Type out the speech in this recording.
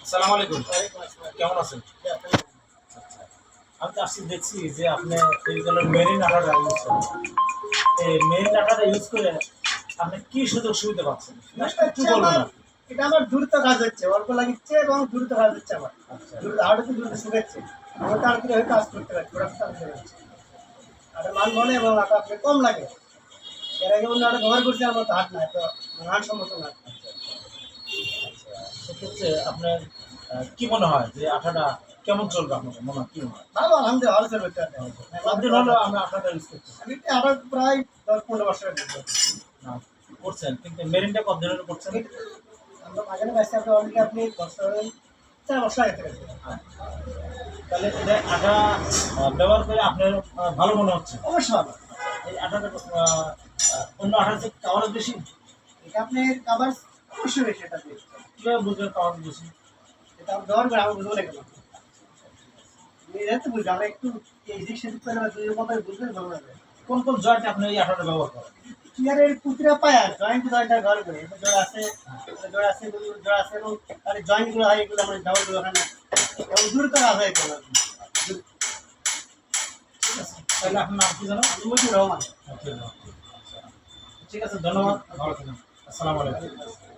আসসালামু আলাইকুম। কেমন আছেন? আমি তো আসছি দেখছি যে আপনি এই জন্য মেরিন আঠাটা ইউজ করেন। এই মেরিন আঠাটা ইউজ করে আপনি কি সুযোগ সুবিধা পাচ্ছেন? একটু বলবেন না? এটা আমার দ্রুত কাজ হচ্ছে, অল্প লাগিচ্ছে এবং দ্রুত কাজ হচ্ছে আমার। আচ্ছা দ্রুত আরো দ্রুত শুকাচ্ছে। আমি তাড়াতাড়ি হয়ে কাজ করতে পারি, প্রোডাক্ট তাড়াতাড়ি হচ্ছে। আর মান বলে এবং আটা আপনি কম লাগে। এর আগে অন্য আটা ব্যবহার করছি আমার তো হাত না, তো মানসম্মত না। সেক্ষেত্রে আপনার কি মনে হয় যে আঠাটা কেমন চলবে আপনার মনে হয় কি মনে হয়? ভালো, আলহামদুলিল্লাহ ভালো চলবে। কতদিন হলো আমরা আঠাটা ইউজ করতেছি? আমি আরো প্রায় 10-15 বছর আগে না, করছেন কিন্তু মেরিনটা কতদিন হলো করছেন? আমরা বাগানে ব্যস্ত আপনি অলরেডি আপনি বছর 4 বছর আগে থেকে তাহলে এটা আটা ব্যবহার করে আপনার ভালো মনে হচ্ছে? অবশ্যই ভালো। এই আঠাটা অন্য আঠার চেয়ে কাভারেজ বেশি? এটা আপনি আবার অবশ্যই বেশি এটা দিয়ে। কীভাবে বুঝবেন কাভারেজ বেশি? এটা আমি ব্যবহার করে আমি বুঝবো না কেন। এটা তো বুঝি আমরা একটু এই দিক সেদিক করে দুই কথায় বুঝলে ভালো লাগবে। কোন কোন জয়েন্টে আপনি এই আঠাটা ব্যবহার করেন? চেয়ারের প্রতিটা পায়া জয়েন্ট জয়েন্টটা ঘর করে জোড়া আছে, জোড়া আছে, জোড়া আছে এবং তার জয়েন্ট গুলো হয় এগুলো আমরা ডাবল গুলো হয় না এবং দূর করা হয় এগুলো। ঠিক আছে, তাহলে আপনার নাম কি জানো? মুজিবুর রহমান। ঠিক আছে, ধন্যবাদ, ভালো থাকুন। আসসালামু আলাইকুম।